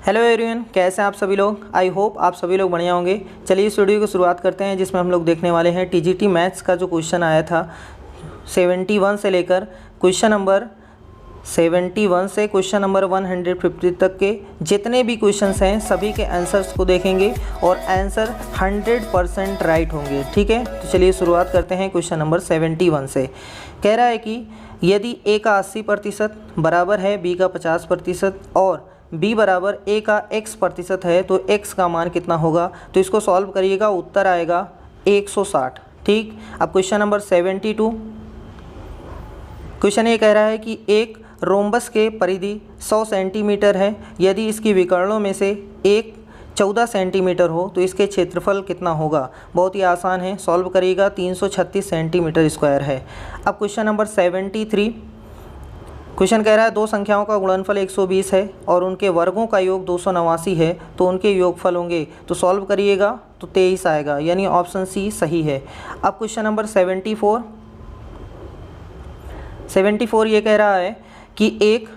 Hello everyone, कैसे हैं आप सभी लोग। आई होप आप सभी लोग बढ़िया होंगे। चलिए इस वीडियो की शुरुआत करते हैं, जिसमें हम लोग देखने वाले हैं टीजीटी मैथ्स का जो क्वेश्चन आया था 71 से लेकर क्वेश्चन नंबर 71 से क्वेश्चन नंबर 150 तक के जितने भी क्वेश्चंस हैं सभी के आंसर्स को देखेंगे और आंसर 100% राइट होंगे। ठीक है, तो चलिए शुरुआत करते हैं क्वेश्चन नंबर 71 से। कह रहा है कि यदि ए का 80% बराबर है बी का 50% और b बराबर a का x% है तो x का मान कितना होगा। तो इसको सॉल्व करिएगा, उत्तर आएगा 160। ठीक, अब क्वेश्चन नंबर 72। क्वेश्चन ये कह रहा है कि एक रोम्बस के परिधि 100 सेंटीमीटर है, यदि इसकी विकर्णों में से एक 14 सेंटीमीटर हो तो इसके क्षेत्रफल कितना होगा। बहुत ही आसान है, सॉल्व करिएगा, 336 सेंटीमीटर स्क्वायर है। अब क्वेश्चन नंबर 73। क्वेश्चन कह रहा है दो संख्याओं का गुणनफल 120 है और उनके वर्गों का योग 289 है तो उनके योगफल होंगे। तो सॉल्व करिएगा तो 23 आएगा, यानी ऑप्शन सी सही है। अब क्वेश्चन नंबर 74 ये कह रहा है कि एक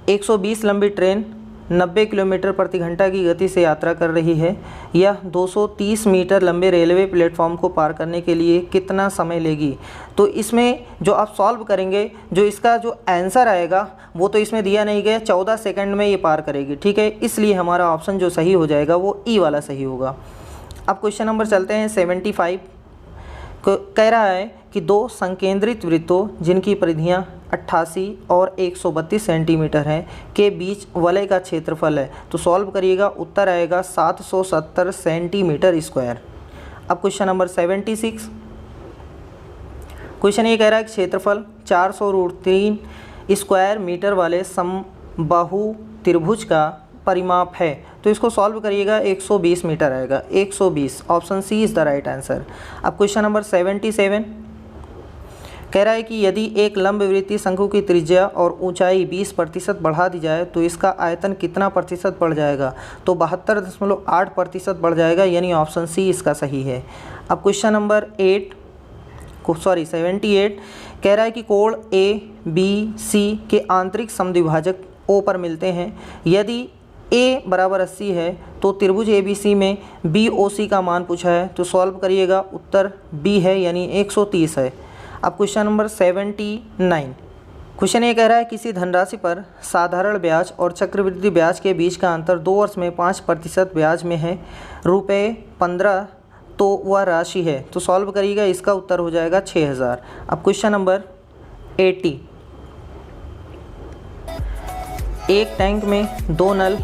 120 लंबी ट्रेन 90 किलोमीटर प्रति घंटा की गति से यात्रा कर रही है। यह 230 मीटर लंबे रेलवे प्लेटफॉर्म को पार करने के लिए कितना समय लेगी। तो इसमें जो आप सॉल्व करेंगे, जो इसका जो आंसर आएगा वो तो इसमें दिया नहीं गया, 14 सेकंड में ये पार करेगी। ठीक है, इसलिए हमारा ऑप्शन जो सही हो जाएगा वो ई वाला सही होगा। अब क्वेश्चन नंबर चलते हैं 75 को। कह रहा है कि दो संकेंद्रित वृत्तों जिनकी परिधियाँ 88 और 132 सेंटीमीटर है के बीच वलय का क्षेत्रफल है। तो सॉल्व करिएगा, उत्तर आएगा 770 सेंटीमीटर स्क्वायर। अब क्वेश्चन नंबर 76। क्वेश्चन ये कह रहा है कि क्षेत्रफल 400√3 स्क्वायर मीटर वाले समबाहु त्रिभुज का परिमाप है। तो इसको सॉल्व करिएगा, 120 मीटर आएगा, 120। Option C is the right answer. अब क्वेश्चन नंबर 77 कह रहा है कि यदि एक लंबवृत्तीय शंकु की त्रिज्या और ऊंचाई 20% बढ़ा दी जाए तो इसका आयतन कितना प्रतिशत बढ़ जाएगा। तो 72.8% बढ़ जाएगा, यानी ऑप्शन सी इसका सही है। अब क्वेश्चन नंबर 78 कह रहा है कि कोण ए बी सी के आंतरिक समद्विभाजक ओ पर मिलते हैं। यदि ए बराबर 80 है तो त्रिभुज ABC में BOC का मान पूछा है। तो सॉल्व करिएगा, उत्तर बी है, यानी 130 है। अब क्वेश्चन नंबर 79। क्वेश्चन ये कह रहा है किसी धनराशि पर साधारण ब्याज और चक्रवृद्धि ब्याज के बीच का अंतर 2 वर्ष में 5% ब्याज में है, ₹15 तो वह राशि है। तो सॉल्व करिएगा, इसका उत्तर हो जाएगा 6000। अब क्वेश्चन नंबर 80। एक टैंक में दो नल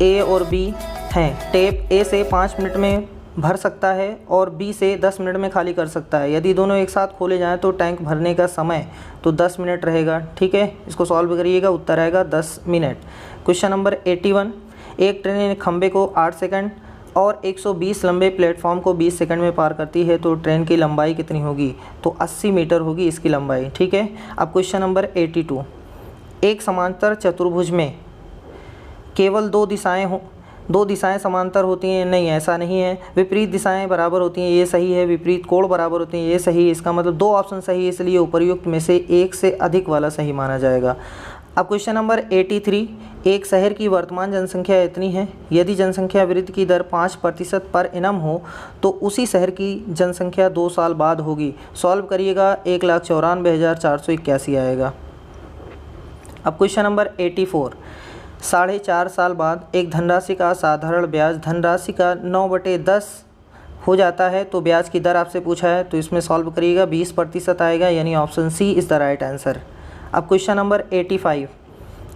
ए और बी हैं। टैप ए से 5 मिनट में भर सकता है और बी से 10 मिनट में खाली कर सकता है। यदि दोनों एक साथ खोले जाएं तो टैंक भरने का समय तो 10 मिनट रहेगा। ठीक है, इसको सॉल्व करिएगा, उत्तर आएगा 10 मिनट। Question number 81। एक ट्रेन खंबे को 8 सेकंड और 120 लंबे प्लेटफॉर्म को 20 सेकंड में पार करती है तो ट्रेन की लंबाई कितनी होगी। तो 80 मीटर होगी इसकी लंबाई। ठीक है, अब क्वेश्चन नंबर 82। एक समांतर चतुर्भुज में केवल दो दिशाएं समांतर होती हैं। नहीं, ऐसा नहीं है। विपरीत दिशाएं बराबर होती हैं, ये सही है। विपरीत कोण बराबर होते हैं, ये सही है। इसका मतलब 2 ऑप्शन सही है, इसलिए उपर्युक्त में से एक से अधिक वाला सही माना जाएगा। अब क्वेश्चन नंबर 83। एक शहर की वर्तमान जनसंख्या इतनी है, यदि जनसंख्या वृद्धि की दर 5% पर एनम हो तो उसी शहर की जनसंख्या 2 साल बाद होगी। सॉल्व करिएगा, 1,94,481 आएगा। अब क्वेश्चन नंबर 84। 4.5 साल बाद एक धनराशि का साधारण ब्याज धनराशि का 9/10 हो जाता है तो ब्याज की दर आपसे पूछा है। तो इसमें सॉल्व करिएगा, 20% आएगा, यानी option C is the right answer. अब क्वेश्चन नंबर 85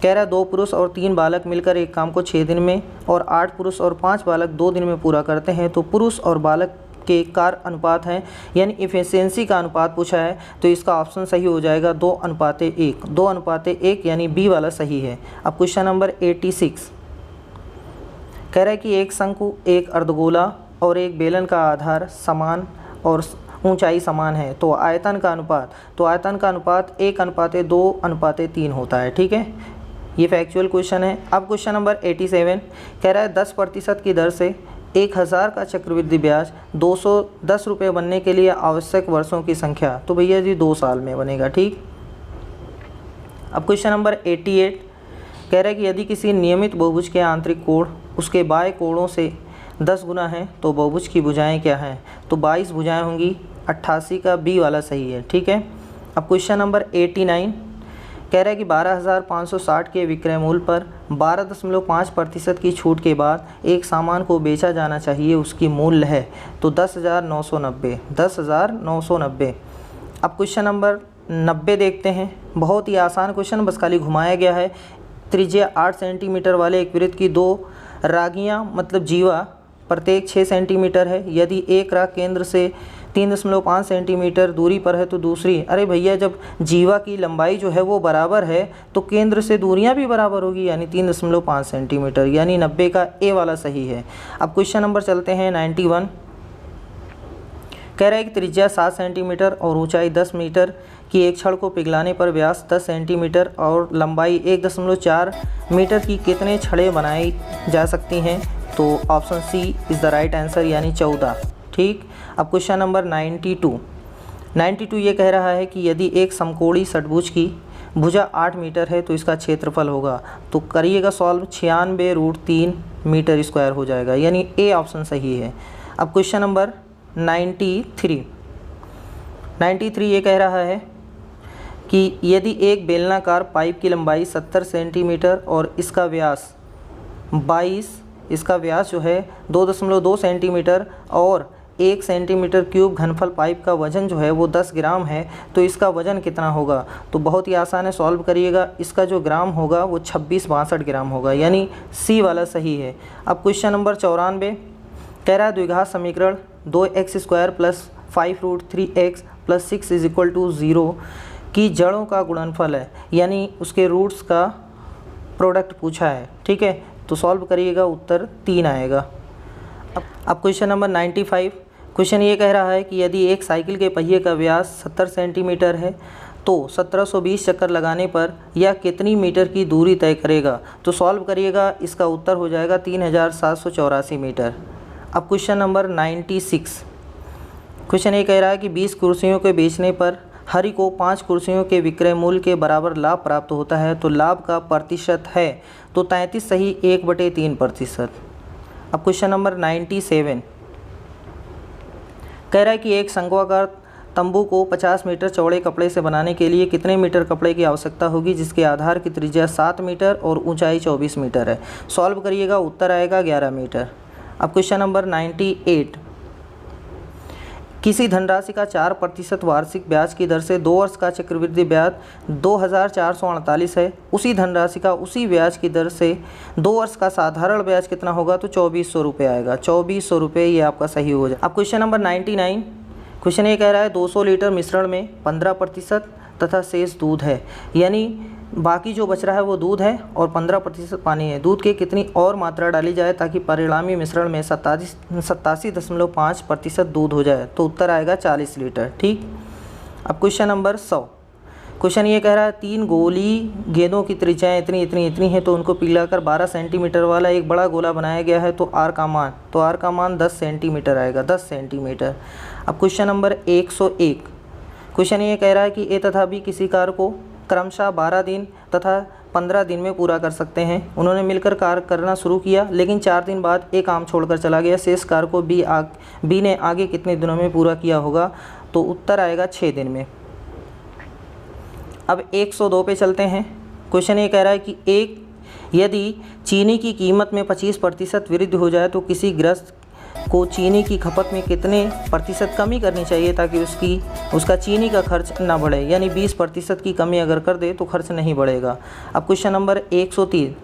कह रहा है 2 पुरुष और 3 बालक मिलकर एक काम को 6 दिन में और 8 पुरुष और 5 बालक 2 दिन में पूरा करते हैं। तो पुरुष और बालक के कार्य अनुपात हैं, यानी इफिशियंसी का अनुपात पूछा है। तो इसका ऑप्शन सही हो जाएगा 2:1। 2:1 यानी बी वाला सही है। अब क्वेश्चन नंबर 86 कह रहा है कि एक शंकु, एक अर्धगोला और एक बेलन का आधार समान और ऊंचाई समान है तो आयतन का अनुपात 1:2:3 होता है। ठीक है, ये फैक्चुअल क्वेश्चन है। अब क्वेश्चन नंबर 87 कह रहा है 10% की दर से 1000 का चक्रवृद्धि ब्याज 210 रुपये बनने के लिए आवश्यक वर्षों की संख्या। तो भैया जी 2 साल में बनेगा। ठीक, अब क्वेश्चन नंबर 88 कह रहा है कि यदि किसी नियमित बहुभुज के आंतरिक कोण उसके बाह्य कोणों से 10 गुना है तो बहुभुज की भुजाएं क्या हैं? तो 22 भुजाएं होंगी। 88 का बी वाला सही है। ठीक है। अब क्वेश्चन नंबर 89 कह रहा है कि 12,560 के विक्रय मूल्य पर 12.5% की छूट के बाद एक सामान को बेचा जाना चाहिए, उसकी मूल्य है तो 10,990। अब क्वेश्चन नंबर 90 देखते हैं। बहुत ही आसान क्वेश्चन, बस खाली घुमाया गया है। त्रिज्या 8 सेंटीमीटर वाले एक वृत्त की 2 रागियाँ मतलब जीवा प्रत्येक 6 सेंटीमीटर है। यदि एक राग केंद्र से 3.5 सेंटीमीटर दूरी पर है तो दूसरी, अरे भैया जब जीवा की लंबाई जो है वो बराबर है तो केंद्र से दूरियां भी बराबर होगी, यानी 3.5 सेंटीमीटर, यानी 90 का ए वाला सही है। अब क्वेश्चन नंबर चलते हैं 91। कह रहा है कि त्रिज्या 7 सेंटीमीटर और ऊंचाई 10 मीटर की एक छड़ को पिघलाने पर व्यास 10 सेंटीमीटर और लंबाई 1.4 मीटर की कितने छड़ें बनाई जा सकती हैं? तो option C is the right answer, यानी 14। ठीक। अब क्वेश्चन नंबर 92 ये कह रहा है कि यदि एक समकोणीय षटभुज की भुजा 8 मीटर है तो इसका क्षेत्रफल होगा, तो करिएगा सॉल्व, 96√3 मीटर स्क्वायर हो जाएगा, यानी ए ऑप्शन सही है। अब क्वेश्चन नंबर 93 ये कह रहा है कि यदि एक बेलनाकार पाइप की लंबाई 70 सेंटीमीटर और इसका व्यास 22, इसका व्यास जो है 2.2 सेंटीमीटर और 1 सेंटीमीटर क्यूब घनफल पाइप का वजन जो है वो 10 ग्राम है, तो इसका वजन कितना होगा? तो बहुत ही आसान है, सॉल्व करिएगा। इसका जो ग्राम होगा वो 2662 ग्राम होगा, यानी सी वाला सही है। अब क्वेश्चन नंबर 94 कह रहा है द्विघात समीकरण 2x² + 5√3x + 6 = 0 की जड़ों का गुणनफल है, यानी उसके रूट्स का प्रोडक्ट पूछा है। ठीक है, तो सॉल्व करिएगा, उत्तर 3 आएगा। अब क्वेश्चन नंबर 95 क्वेश्चन ये कह रहा है कि यदि एक साइकिल के पहिए का व्यास 70 सेंटीमीटर है तो 1720 चक्कर लगाने पर यह कितनी मीटर की दूरी तय करेगा? तो सॉल्व करिएगा, इसका उत्तर हो जाएगा 3784 मीटर। अब क्वेश्चन नंबर 96 क्वेश्चन ये कह रहा है कि 20 कुर्सियों के बेचने पर हरि को 5 कुर्सियों के विक्रय मूल्य के बराबर लाभ प्राप्त होता है, तो लाभ का प्रतिशत है तो 33 सही 1/3%। अब क्वेश्चन नंबर 97 कह रहा है कि एक शंक्वाकार तंबू को 50 मीटर चौड़े कपड़े से बनाने के लिए कितने मीटर कपड़े की आवश्यकता होगी, जिसके आधार की त्रिज्या 7 मीटर और ऊंचाई 24 मीटर है। सॉल्व करिएगा, उत्तर आएगा 11 मीटर। अब क्वेश्चन नंबर 98 किसी धनराशि का 4% वार्षिक ब्याज की दर से 2 वर्ष का चक्रवृद्धि ब्याज 2448 है, उसी धनराशि का उसी ब्याज की दर से 2 वर्ष का साधारण ब्याज कितना होगा? तो 2400 रुपये आएगा। 2400 रुपये ये आपका सही हो जाए। अब क्वेश्चन नंबर 99 क्वेश्चन ये कह रहा है 200 लीटर मिश्रण में 15% तथा शेष दूध है, यानी बाकी जो बच रहा है वो दूध है और 15% पानी है। दूध की कितनी और मात्रा डाली जाए ताकि परिणामी मिश्रण में 87.5% दूध हो जाए? तो उत्तर आएगा 40 लीटर। ठीक। अब क्वेश्चन नंबर 100 क्वेश्चन ये कह रहा है 3 गोली गेंदों की त्रिज्याएँ इतनी हैं तो उनको पिघलाकर 12 सेंटीमीटर वाला एक बड़ा गोला बनाया गया है, तो आर का मान 10 सेंटीमीटर आएगा, 10 सेंटीमीटर। अब क्वेश्चन नंबर 101 क्वेश्चन ये कह रहा है कि ए तथा बी किसी कार्य को क्रमशः 12 दिन तथा 15 दिन में पूरा कर सकते हैं। उन्होंने मिलकर कार्य करना शुरू किया, लेकिन 4 दिन बाद एक काम छोड़कर चला गया। शेष कार्य को बी ने आगे कितने दिनों में पूरा किया होगा? तो उत्तर आएगा 6 दिन में। अब 102 पे चलते हैं। क्वेश्चन ये कह रहा है कि यदि चीनी की कीमत में 25% वृद्धि हो जाए तो किसी गृहस्थ को चीनी की खपत में कितने प्रतिशत कमी करनी चाहिए ताकि उसका चीनी का खर्च ना बढ़े, यानी 20% की कमी अगर कर दे तो खर्च नहीं बढ़ेगा। अब क्वेश्चन नंबर 103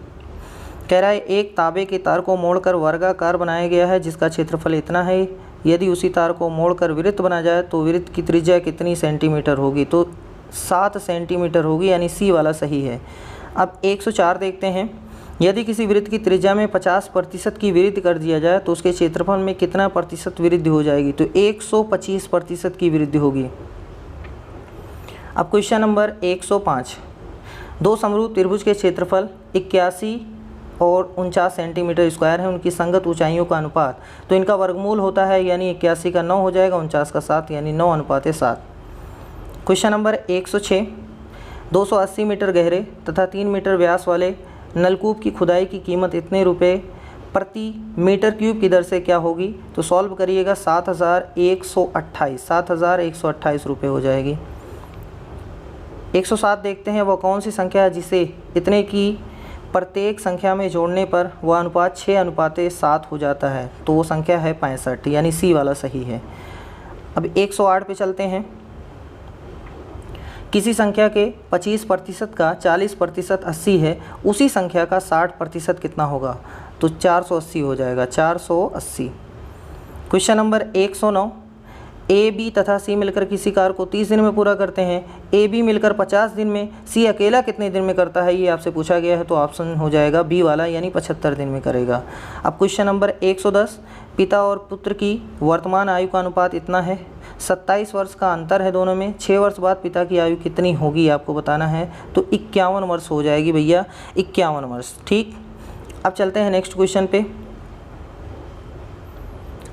कह रहा है एक तांबे के तार को मोड़कर वर्गाकार बनाया गया है जिसका क्षेत्रफल इतना है, यदि उसी तार को मोड़कर वृत्त बना जाए तो वृत्त की त्रिज्या कितनी सेंटीमीटर होगी? तो 7 सेंटीमीटर होगी, यानी सी वाला सही है। अब 104 देखते हैं। यदि किसी वृत्त की त्रिज्या में 50% की वृद्धि कर दिया जाए तो उसके क्षेत्रफल में कितना प्रतिशत वृद्धि हो जाएगी? तो 125% की वृद्धि होगी। अब क्वेश्चन नंबर 105 दो समरूप त्रिभुज के क्षेत्रफल 81 और 49 सेंटीमीटर स्क्वायर है, उनकी संगत ऊंचाइयों का अनुपात, तो इनका वर्गमूल होता है, यानी 81 का 9 हो जाएगा, 49 का 7, यानी 9:7। क्वेश्चन नंबर 106 280 मीटर गहरे तथा 3 मीटर व्यास वाले नलकूप की खुदाई की कीमत इतने रुपए प्रति मीटर क्यूब की दर से क्या होगी? तो सॉल्व करिएगा 7,128 रुपये हो जाएगी। 107 देखते हैं, वह कौन सी संख्या है जिसे इतने की प्रत्येक संख्या में जोड़ने पर वह अनुपात 6:7 हो जाता है? तो वो संख्या है 65, यानी सी वाला सही है। अब 108 पे चलते हैं। किसी संख्या के 25% का 40% 80 है, उसी संख्या का 60% कितना होगा? तो 480 हो जाएगा, 480। क्वेश्चन नंबर 109, ए बी तथा सी मिलकर किसी कार्य को 30 दिन में पूरा करते हैं। ए बी मिलकर 50 दिन में, सी अकेला कितने दिन में करता है, ये आपसे पूछा गया है। तो ऑप्शन हो जाएगा बी वाला, यानी 75 दिन में करेगा। अब क्वेश्चन नंबर 110, पिता और पुत्र की वर्तमान आयु का अनुपात इतना है, 27 वर्ष का अंतर है दोनों में। 6 वर्ष बाद पिता की आयु कितनी होगी आपको बताना है। तो 51 वर्ष हो जाएगी भैया, 51 वर्ष। ठीक, अब चलते हैं नेक्स्ट क्वेश्चन पे।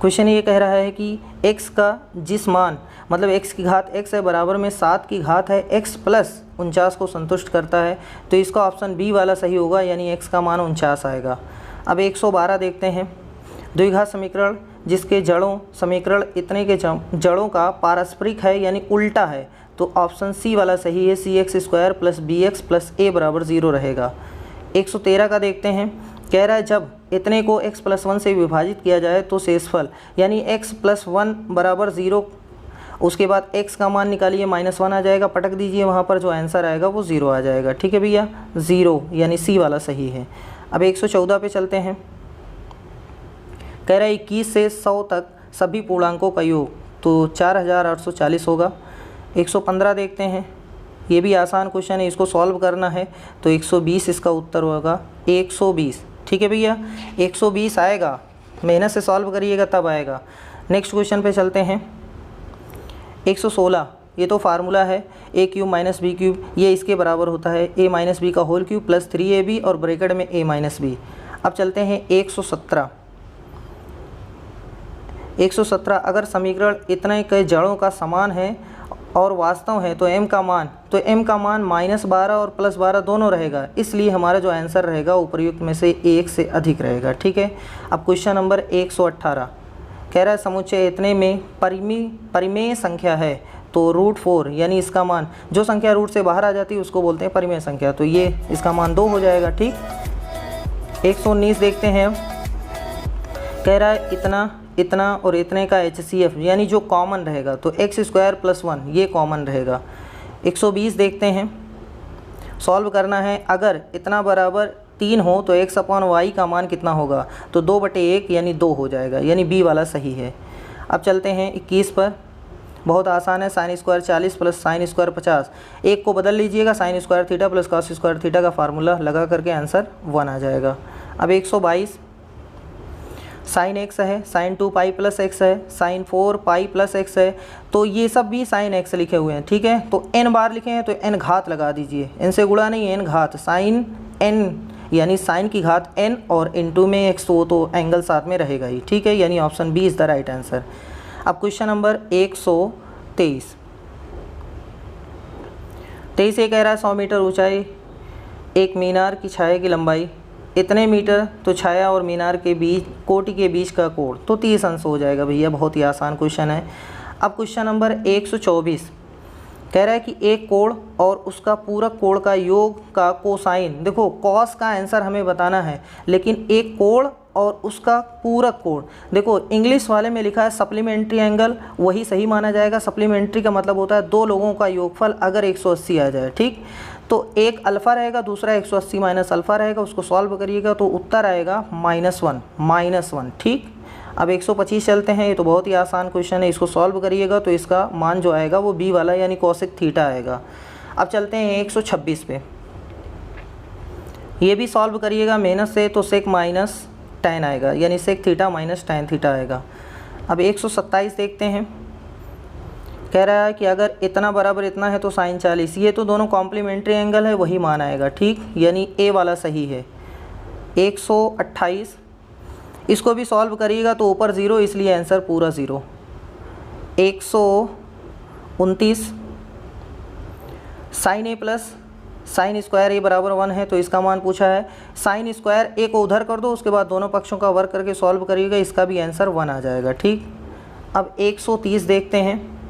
क्वेश्चन ये कह रहा है कि x का जिस मान, मतलब x की घात x है बराबर में 7 की घात है x प्लस 49 को संतुष्ट करता है। तो इसका ऑप्शन बी वाला सही होगा, यानी x का मान 49 आएगा। अब 112 देखते हैं। द्विघात समीकरण जिसके जड़ों समीकरण इतने के जड़ों का पारस्परिक है, यानी उल्टा है। तो ऑप्शन सी वाला सही है, cx² plus bx plus a बराबर 0 रहेगा। 113 का देखते हैं। कह रहा है जब इतने को x प्लस 1 से विभाजित किया जाए तो शेषफल, यानी x प्लस 1 बराबर 0, उसके बाद x का मान निकालिए -1 आ जाएगा, पटक दीजिए, वहाँ पर जो आंसर आएगा वो 0 आ जाएगा। ठीक है भैया, 0, यानी सी वाला सही है। अब 114 पे चलते हैं। कह रहा है 21 से 100 तक सभी पूर्णांकों का योग, तो 4840 होगा। 115 देखते हैं। ये भी आसान क्वेश्चन है, इसको सॉल्व करना है। तो 120 इसका उत्तर होगा, 120। ठीक है भैया, 120 आएगा, मेहनत से सॉल्व करिएगा तब आएगा। नेक्स्ट क्वेश्चन पे चलते हैं। 116, ये तो फार्मूला है a cube minus B cube, ये इसके बराबर होता है a माइनस बी का होल क्यूब प्लस 3ab और ब्रैकेट में a माइनस बी। अब चलते हैं 117। 117, अगर समीकरण इतने के जड़ों का समान है और वास्तव है तो m का मान -12 और +12 दोनों रहेगा, इसलिए हमारा जो आंसर रहेगा उपर्युक्त में से एक से अधिक रहेगा। ठीक है। अब क्वेश्चन नंबर 118 कह रहा है समुच्चय इतने में परिमेय संख्या है, तो √4, यानी इसका मान, जो संख्या रूट से बाहर आ जाती है उसको बोलते हैं परिमेय संख्या, तो ये इसका मान 2 हो जाएगा। ठीक। 119 देखते हैं। कह रहा है इतना और इतने का HCF, यानी जो कॉमन रहेगा, तो x² + 1 ये कॉमन रहेगा। 120 देखते हैं, सॉल्व करना है। अगर इतना बराबर 3 हो तो x/y का मान कितना होगा? तो 2/1 यानी 2 हो जाएगा, यानी बी वाला सही है। अब चलते हैं 21 पर। बहुत आसान है, sin² 40 प्लस sin² 50, एक को बदल लीजिएगा, sin² theta plus cos² theta का फार्मूला लगा करके आंसर 1 आ जाएगा। अब 122, sin x है, sin 2π प्लस x है, sin 4π प्लस x है, तो ये सब भी sin x लिखे हुए हैं। ठीक है, तो n बार लिखे हैं तो n घात लगा दीजिए, n से गुणा नहीं, n घात, sin n यानी sin की घात n और इनटू में x, तो एंगल साथ में रहेगा ही। ठीक है, यानी option B is the right answer. अब क्वेश्चन नंबर 123 ये कह रहा है 100 मीटर ऊंचाई एक मीनार की छाया की लंबाई इतने मीटर, तो छाया और मीनार के बीच कोटि के बीच का कोण तो 30 अंश हो जाएगा भैया। बहुत ही आसान क्वेश्चन है। अब क्वेश्चन नंबर 124 कह रहा है कि एक कोण और उसका पूरक कोण का योग का कोसाइन, देखो कॉस का आंसर हमें बताना है, लेकिन एक कोण और उसका पूरक कोण, देखो इंग्लिश वाले में लिखा है सप्लीमेंट्री एंगल, वही सही माना जाएगा। सप्लीमेंट्री का मतलब होता है दो लोगों का योगफल अगर 180 आ जाए। ठीक, तो एक अल्फ़ा रहेगा, दूसरा 180 माइनस अल्फ़ा रहेगा, उसको सॉल्व करिएगा तो उत्तर आएगा -1। ठीक। अब 125 चलते हैं। ये तो बहुत ही आसान क्वेश्चन है, इसको सॉल्व करिएगा तो इसका मान जो आएगा वो बी वाला यानी कोसेक थीटा आएगा। अब चलते हैं 126 पे, ये भी सॉल्व करिएगा मेहनत से, तो सेक माइनस tan आएगा, यानी sec theta minus tan theta आएगा। अब 127 देखते हैं। कह रहा है कि अगर इतना बराबर इतना है तो साइन 40, ये तो दोनों कॉम्प्लीमेंट्री एंगल है, वही मान आएगा। ठीक, यानी ए वाला सही है। 128 इसको भी सॉल्व करिएगा तो ऊपर 0, इसलिए आंसर पूरा 0। 129 साइन ए प्लस साइन स्क्वायर ए बराबर 1 है तो इसका मान पूछा है। साइन स्क्वायर ए को उधर कर दो, उसके बाद दोनों पक्षों का वर्ग करके सॉल्व करिएगा, इसका भी आंसर 1 आ जाएगा। ठीक, अब 130 देखते हैं।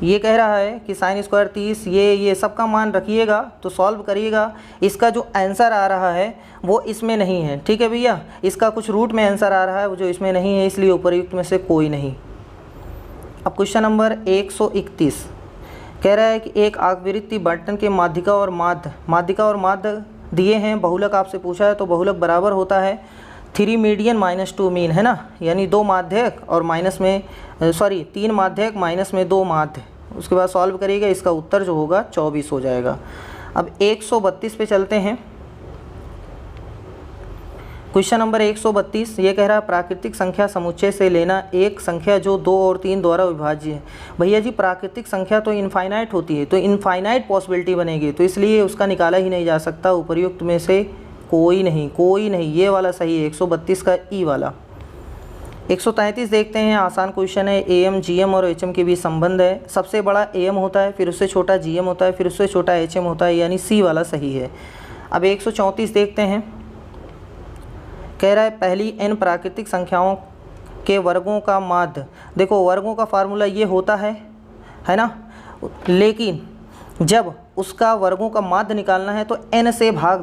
ये कह रहा है कि साइन स्क्वायर 30, ये सब का मान रखिएगा तो सॉल्व करिएगा। इसका जो आंसर आ रहा है वो इसमें नहीं है। ठीक है भैया, इसका कुछ रूट में आंसर आ रहा है वो जो इसमें नहीं है, इसलिए उपर्युक्त में से कोई नहीं। अब क्वेश्चन नंबर 131 कह रहा है कि एक आवर्ती बंटन के माध्यिका और माध्य दिए हैं, बहुलक आपसे पूछा है, तो बहुलक बराबर होता है 3 मीडियन माइनस 2 मीन, है ना, यानी 2 माध्यक और माइनस में 3 माध्यक माइनस में 2 माध्य। उसके बाद सॉल्व करिएगा, इसका उत्तर जो होगा 24 हो जाएगा। अब 132 पे चलते हैं। क्वेश्चन नंबर 132 ये कह रहा है प्राकृतिक संख्या समुच्चय से लेना एक संख्या जो 2 और 3 द्वारा विभाज्य है। भैया जी प्राकृतिक संख्या तो इनफाइनाइट होती है, तो इनफाइनाइट पॉसिबिलिटी बनेगी, तो इसलिए उसका निकाला ही नहीं जा सकता। उपर्युक्त में से कोई नहीं, ये वाला सही है 132 का ई वाला। 133 देखते हैं, आसान क्वेश्चन है। एम, जीएम और एचएम के बीच संबंध है। सबसे बड़ा एम होता है, फिर उससे छोटा जीएम होता है, फिर उससे छोटा एचएम होता है, यानी सी वाला सही है। अब 134 देखते हैं, कह रहा है पहली n प्राकृतिक संख्याओं के वर्गों का माध्य। देखो वर्गों का फार्मूला ये होता है ना, लेकिन जब उसका वर्गों का माध्य निकालना है तो n से भाग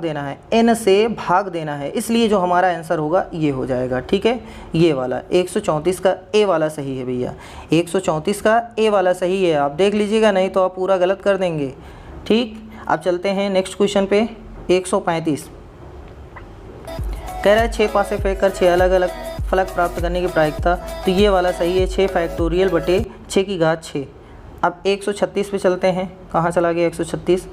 देना है, इसलिए जो हमारा आंसर होगा ये हो जाएगा। ठीक है, ये वाला 134 का ए वाला सही है भैया, 134 का ए वाला सही है। आप देख लीजिएगा, नहीं तो आप पूरा गलत कर देंगे। ठीक, अब चलते हैं नेक्स्ट क्वेश्चन पे। 135 कह रहा है 6 पासे फेंक कर 6 अलग अलग फलक प्राप्त करने की प्रायिकता, तो ये वाला सही है, 6 फैक्टोरियल बटे 6 की घात 6। अब 136 पे चलते हैं। कहाँ चला गया 136?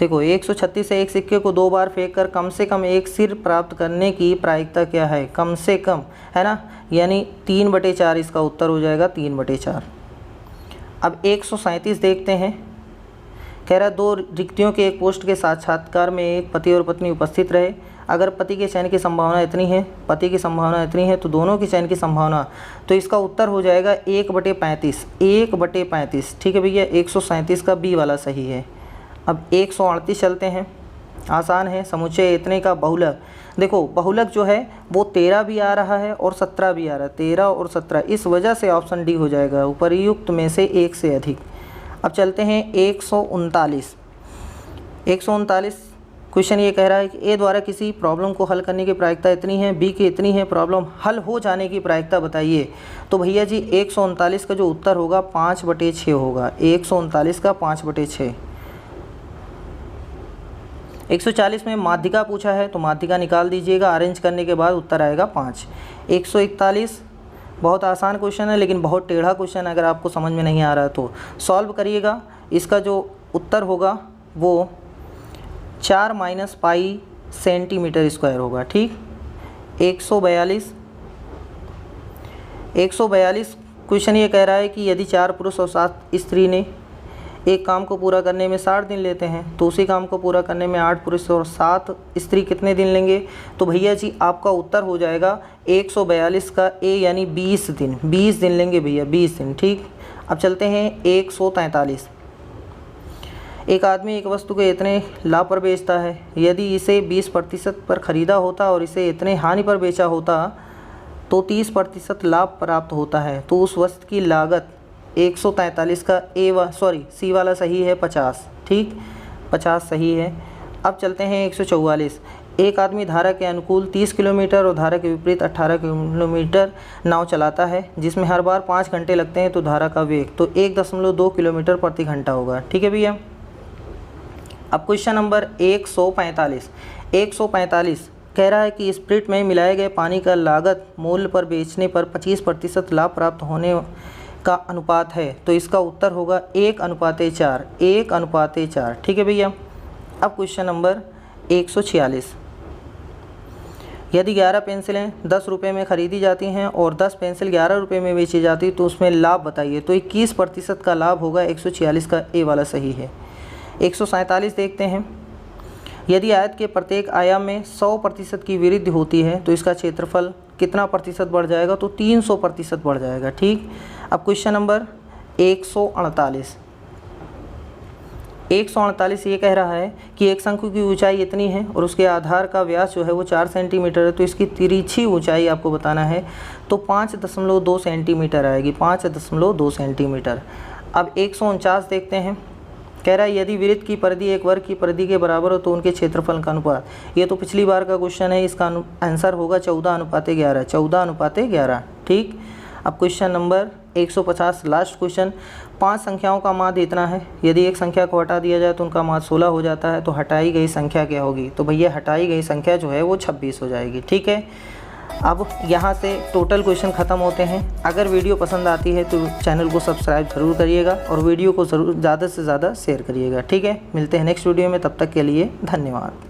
देखो 136 से एक सिक्के को 2 बार फेंक कर कम से कम एक सिर प्राप्त करने की प्रायिकता क्या है? कम से कम, है ना, यानी 3/4 इसका उत्तर हो जाएगा, 3/4। अब 137 देखते हैं। कह रहा है 2 रिक्तियों के एक पोस्ट के साक्षात्कार में एक पति और पत्नी उपस्थित रहे। अगर पति के चयन की संभावना इतनी है, पति की संभावना इतनी है, तो दोनों की चयन की संभावना, तो इसका उत्तर हो जाएगा 1/35, 1/35। ठीक है भैया, 137 का बी वाला सही है। अब 138 चलते हैं, आसान है। समुच्चय इतने का बहुलक, देखो बहुलक जो है वो 13 भी आ रहा है और 17 भी आ रहा है, 13 और 17, इस वजह से ऑप्शन डी हो जाएगा, उपर्युक्त में से एक से अधिक। अब चलते हैं 139। 139 क्वेश्चन ये कह रहा है कि ए द्वारा किसी प्रॉब्लम को हल करने की प्रायिकता इतनी है, बी की इतनी है, प्रॉब्लम हल हो जाने की प्रायिकता बताइए। तो भैया जी 139 का जो उत्तर होगा 5/6 होगा, 139 का 5/6। 140 में माध्यिका पूछा है, तो माध्यिका निकाल दीजिएगा, अरेंज करने के बाद उत्तर आएगा 5। 141 बहुत आसान क्वेश्चन है, लेकिन बहुत टेढ़ा क्वेश्चन, अगर आपको समझ में नहीं आ रहा है तो सॉल्व करिएगा। इसका जो उत्तर होगा वो 4 - पाई सेंटीमीटर स्क्वायर होगा। ठीक, 142 क्वेश्चन ये कह रहा है कि यदि 4 पुरुष और 7 स्त्री ने एक काम को पूरा करने में 60 दिन लेते हैं, तो उसी काम को पूरा करने में 8 पुरुष और 7 स्त्री कितने दिन लेंगे? तो भैया जी आपका उत्तर हो जाएगा 142 का ए, यानी 20 दिन, 20 दिन लेंगे भैया, 20 दिन। ठीक, अब चलते हैं 143। एक आदमी एक वस्तु को इतने लाभ पर बेचता है, यदि इसे 20% पर ख़रीदा होता और इसे इतने हानि पर बेचा होता तो 30% लाभ प्राप्त होता है, तो उस वस्तु की लागत 143 का सी वाला सही है, 50। ठीक, 50 सही है। अब चलते हैं 144। एक आदमी धारा के अनुकूल 30 किलोमीटर और धारा के विपरीत 18 किलोमीटर नाव चलाता है, जिसमें हर बार 5 घंटे लगते हैं, तो धारा का वेग तो 1.2 किलोमीटर प्रति घंटा होगा। ठीक है भैया। अब क्वेश्चन नंबर 145 कह रहा है कि स्प्रिट में मिलाए गए पानी का लागत मूल्य पर बेचने पर 25% लाभ प्राप्त होने का अनुपात है, तो इसका उत्तर होगा 1:4, 1:4। ठीक है भैया। अब क्वेश्चन नंबर 146। यदि 11 पेंसिलें 10 रुपये में ख़रीदी जाती हैं और 10 पेंसिल 11 रुपये में बेची जाती, तो उसमें लाभ बताइए। तो 21% का लाभ होगा, 146 का ए वाला सही है। 147 देखते हैं। यदि आयत के प्रत्येक आयाम में 100% की वृद्धि होती है, तो इसका क्षेत्रफल कितना प्रतिशत बढ़ जाएगा? तो 300% बढ़ जाएगा। ठीक, अब क्वेश्चन नंबर 148। 148 ये कह रहा है कि एक शंकु की ऊंचाई इतनी है और उसके आधार का व्यास जो है वो 4 सेंटीमीटर है, तो इसकी तिरछी ऊंचाई आपको बताना है, तो 5.2 सेंटीमीटर आएगी, 5.2 सेंटीमीटर। अब 149 देखते हैं। कह रहा है यदि वृत्त की परिधि एक वर्ग की परिधि के बराबर हो तो उनके क्षेत्रफल का अनुपात। ये तो पिछली बार का क्वेश्चन है, इसका आंसर होगा 14:11, 14:11। ठीक। अब क्वेश्चन नंबर 150 लास्ट क्वेश्चन। 5 संख्याओं का माध्य इतना है, यदि एक संख्या को हटा दिया जाए तो उनका माध्य 16 हो जाता है, तो हटाई गई संख्या क्या होगी? तो भैया हटाई गई संख्या जो है वो 26 हो जाएगी। ठीक है। अब यहाँ से टोटल क्वेश्चन ख़त्म होते हैं। अगर वीडियो पसंद आती है तो चैनल को सब्सक्राइब ज़रूर करिएगा और वीडियो को ज़रूर ज़्यादा से ज़्यादा शेयर करिएगा। ठीक है। मिलते हैं नेक्स्ट वीडियो में, तब तक के लिए धन्यवाद।